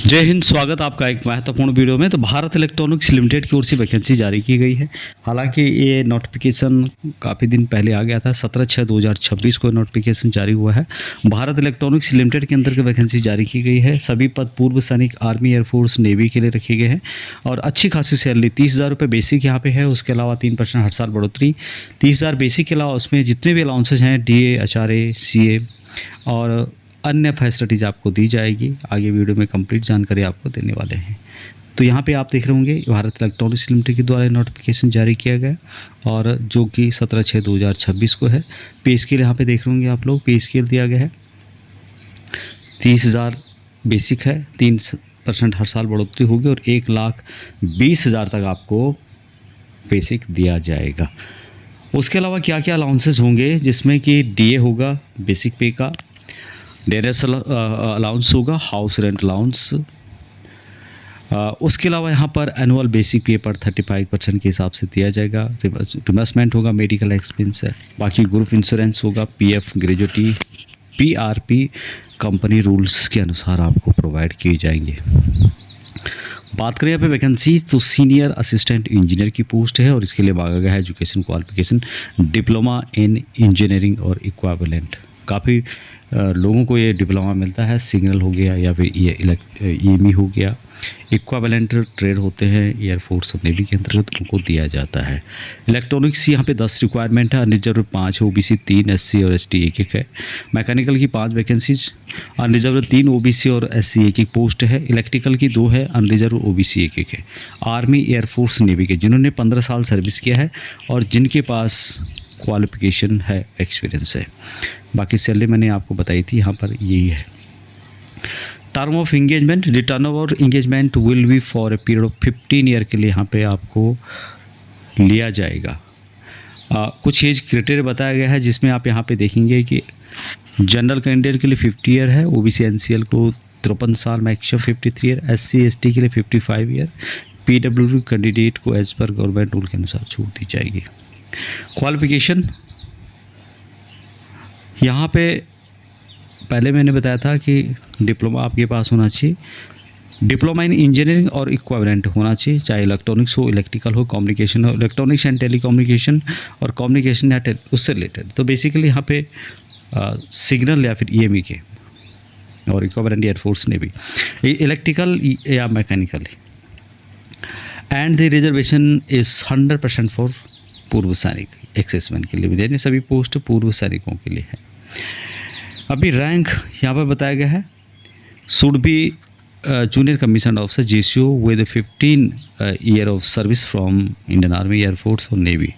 जय हिंद। स्वागत आपका एक महत्वपूर्ण वीडियो में। तो भारत इलेक्ट्रॉनिक्स लिमिटेड की ओर से वैकेंसी जारी की गई है। हालांकि ये नोटिफिकेशन काफ़ी दिन पहले आ गया था, 17/6/2026 को नोटिफिकेशन जारी हुआ है। भारत इलेक्ट्रॉनिक्स लिमिटेड के अंतर्गत वैकेंसी जारी की गई है। सभी पद पूर्व सैनिक, आर्मी, एयरफोर्स, नेवी के लिए रखे गए हैं और अच्छी खासी सैलरी 30,000 रुपये बेसिक यहाँ पे है। उसके अलावा 3% हर साल बढ़ोतरी, 30,000 बेसिक के अलावा उसमें जितने भी अलाउंसेज हैं, DA, HRA, CA और अन्य फैसिलिटीज़ आपको दी जाएगी। आगे वीडियो में कंप्लीट जानकारी आपको देने वाले हैं। तो यहाँ पे आप देख रहे होंगे भारत इलेक्ट्रॉनिक्स लिमिटेड के द्वारा नोटिफिकेशन जारी किया गया और जो कि 17/6/2026 को है। पे स्केल यहाँ पे देख रहे होंगे आप लोग, पे स्केल दिया गया है। 30,000 बेसिक है, 3% हर साल बढ़ोतरी होगी और 1,20,000 तक आपको बेसिक दिया जाएगा। उसके अलावा क्या क्या अलाउंसेस होंगे, जिसमें कि DA होगा बेसिक पे का, डेरेस अलाउंस होगा, हाउस रेंट अलाउंस। उसके अलावा यहाँ पर एनुअल बेसिक पे पर 35% के हिसाब से दिया जाएगा। रिमबर्समेंट होगा, मेडिकल एक्सपेंस है, बाकी ग्रुप इंश्योरेंस होगा, PF, gratuity, PRP company rules के अनुसार आपको प्रोवाइड किए जाएंगे। बात करें यहाँ पे वैकेंसी, तो सीनियर असिस्टेंट इंजीनियर की पोस्ट है और इसके लिए मांगा गया है education qualification diploma in engineering और इक्विवेलेंट। काफ़ी लोगों को ये डिप्लोमा मिलता है, सिग्नल हो गया या फिर ये EME हो गया। इक्विवेलेंट ट्रेड होते हैं एयरफोर्स और नेवी के अंतर्गत, उनको दिया जाता है। इलेक्ट्रॉनिक्स यहाँ पे 10 रिक्वायरमेंट है, अनरिजर्व 5 है, OBC 3, SC और ST 1 है। मैकेनिकल की 5 वैकेंसीज, अनरिजर्व 3, OBC और SC 1 पोस्ट है। इलेक्ट्रिकल की 2 है, अनरिजर्व OBC 1 है। आर्मी, एयरफोर्स, नेवी के जिन्होंने 15 साल सर्विस किया है और जिनके पास क्वालिफिकेशन है, एक्सपीरियंस है। बाकी सैलरी मैंने आपको बताई थी, यहाँ पर यही है। Term of engagement, the term over engagement will be for a period of 15 year के लिए यहाँ पे आपको लिया जाएगा। कुछ एज क्राइटेरिया बताया गया है, जिसमें आप यहाँ पे देखेंगे कि जनरल कैंडिडेट के लिए 50 ईयर है, OBC NCL को 53 साल, मैक्सिमम 53 ईयर, SC ST के लिए 55 ईयर, PWD कैंडिडेट को एज पर गवर्नमेंट रूल के अनुसार छूट दी जाएगी। क्वालिफिकेशन यहाँ पे पहले मैंने बताया था कि डिप्लोमा आपके पास होना चाहिए, डिप्लोमा इन इंजीनियरिंग और इक्विवेलेंट होना चाहिए, चाहे इलेक्ट्रॉनिक्स हो, इलेक्ट्रिकल हो, कम्युनिकेशन हो, इलेक्ट्रॉनिक्स एंड टेलीकम्युनिकेशन और कम्युनिकेशन या उससे रिलेटेड। तो बेसिकली यहाँ पे सिग्नल या फिर EME के और इक्विवेलेंट एयरफोर्स ने भी इलेक्ट्रिकल या mechanical. And the reservation is 100% for पूर्व सैनिक, एक्सेसमैन के लिए भी देने, सभी पोस्ट पूर्व सैनिकों के लिए है। अभी रैंक यहाँ पर बताया गया है, should be junior commission officer GCO with 15 year of service from Indian army, air force और navy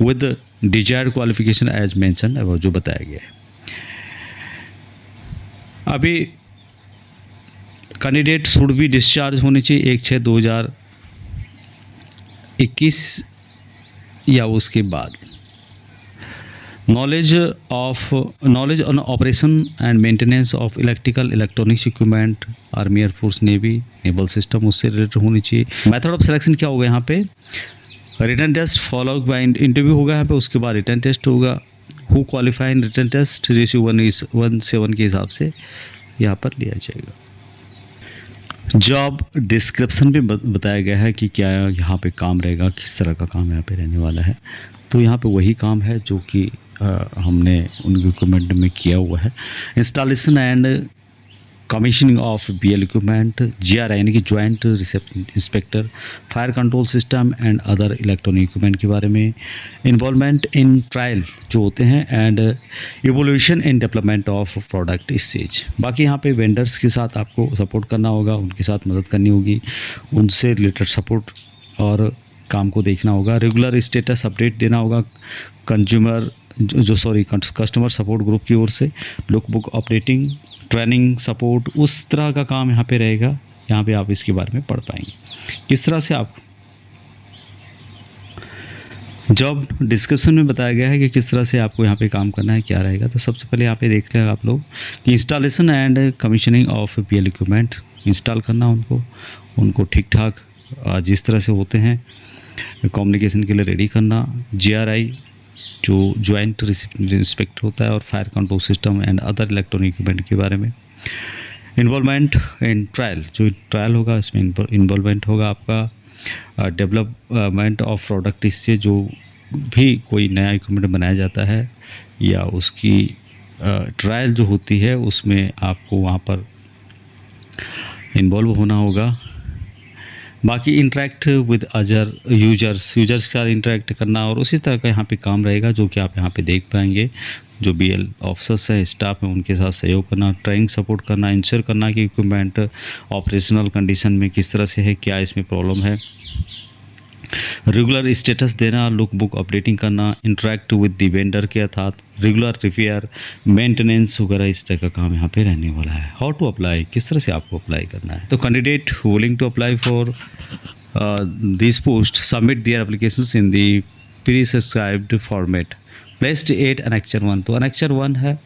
with desired qualification as mention अब जो बताया गया है। अभी कैंडिडेट शुड बी डिस्चार्ज होनी चाहिए 1/6/2021 या उसके बाद। Knowledge on operation and maintenance of electrical electronics equipment, army, air force, navy, naval system, उससे रिलेटेड होनी चाहिए। मेथड ऑफ सिलेक्शन क्या होगा यहाँ पे, written test followed by interview होगा यहाँ पे, उसके बाद रिटन टेस्ट होगा। Who qualify in written test, ratio 1:7 के हिसाब से यहाँ पर लिया जाएगा। जॉब डिस्क्रिप्शन भी बताया गया है कि क्या यहाँ पे काम रहेगा, किस तरह का काम यहाँ पे रहने वाला है। तो यहाँ पे वही काम है जो कि हमने उनके इक्विपमेंट में किया हुआ है। Installation and commissioning of BL equipment, GRI यानी कि joint reception inspector, fire control system and other electronic equipment के बारे में। इन्वॉल्वमेंट इन ट्रायल जो होते हैं and evolution and development of product stage. बाकी यहाँ पे वेंडर्स के साथ आपको सपोर्ट करना होगा, उनके साथ मदद करनी होगी, उनसे रिलेटेड सपोर्ट और काम को देखना होगा। रेगुलर स्टेटस अपडेट देना होगा कस्टमर सपोर्ट ग्रुप की ओर से। Look book updating, training support, उस तरह का काम यहाँ पे रहेगा। यहाँ पे आप इसके बारे में पढ़ पाएंगे किस तरह से। आप जॉब डिस्क्रिप्शन में बताया गया है कि किस तरह से आपको यहाँ पे काम करना है, क्या रहेगा। तो सबसे पहले यहाँ पे देख लें आप लोग कि installation and commissioning of BL equipment, install करना उनको ठीक ठाक जिस तरह से होते हैं कम्युनिकेशन के लिए रेडी करना। GRI जो ज्वाइंट इंस्पेक्टर होता है और fire control system and other electronic equipment के बारे में। इन्वॉल्वमेंट इन ट्रायल, जो ट्रायल होगा इसमें इन्वॉल्वमेंट होगा आपका। डेवलपमेंट ऑफ प्रोडक्ट, इससे जो भी कोई नया इक्विपमेंट बनाया जाता है या उसकी ट्रायल जो होती है उसमें आपको वहाँ पर इन्वॉल्व होना होगा। बाकी इंटरेक्ट विद अदर यूजर्स के साथ इंटरेक्ट करना और उसी तरह का यहाँ पे काम रहेगा जो कि आप यहाँ पे देख पाएंगे। जो BL ऑफिसर्स हैं, स्टाफ हैं, उनके साथ सहयोग करना, ट्रेनिंग सपोर्ट करना, इंश्योर करना कि इक्विपमेंट ऑपरेशनल कंडीशन में किस तरह से है, क्या इसमें प्रॉब्लम है, रेगुलर स्टेटस देना, लुक बुक अपडेटिंग करना, इंटरेक्ट विद द वेंडर के अर्थात रेगुलर रिपेयर, मेंटेनेंस वगैरह इस तरह का काम यहाँ पे रहने वाला है। हाउ टू अप्लाई, किस तरह से आपको अप्लाई करना है। तो candidate willing to apply for this post submit their applications in the pre subscribed format placed at annexure 1। तो एनेक्चर 1 है,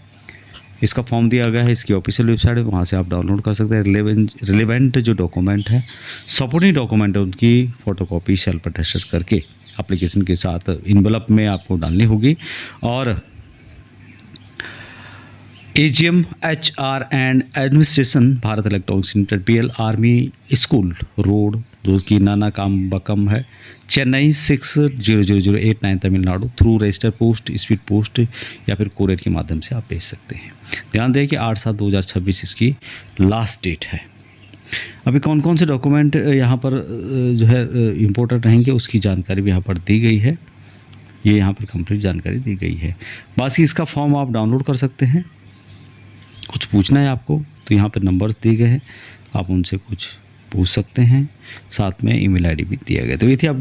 इसका फॉर्म दिया गया है, इसकी ऑफिशियल वेबसाइट है, वहाँ से आप डाउनलोड कर सकते हैं। रिलेवेंट जो डॉक्यूमेंट है, सपोर्टिंग डॉक्यूमेंट है, उनकी फ़ोटोकॉपी सेल्फ अटेस्टेड करके एप्लीकेशन के साथ इन्वेलप में आपको डालनी होगी। और AGM HR and administration Bharat electronics limited PL army school road, जो कि नाना काम बकम है, Chennai 600089 Tamil Nadu, through register post, speed post या फिर कोरियर के माध्यम से आप भेज सकते हैं। ध्यान दें कि 8/7/2026 इसकी लास्ट डेट है। अभी कौन कौन से डॉक्यूमेंट यहाँ पर जो है इम्पोर्टेंट रहेंगे उसकी जानकारी भी यहाँ पर दी गई है। ये यहाँ पर कंप्लीट जानकारी दी गई है। बाकी इसका फॉर्म आप डाउनलोड कर सकते हैं। कुछ पूछना है आपको तो यहाँ पर नंबर्स दिए गए हैं, आप उनसे कुछ पूछ सकते हैं। साथ में ईमेल आईडी भी दिया गया। तो ये थी अपडेट।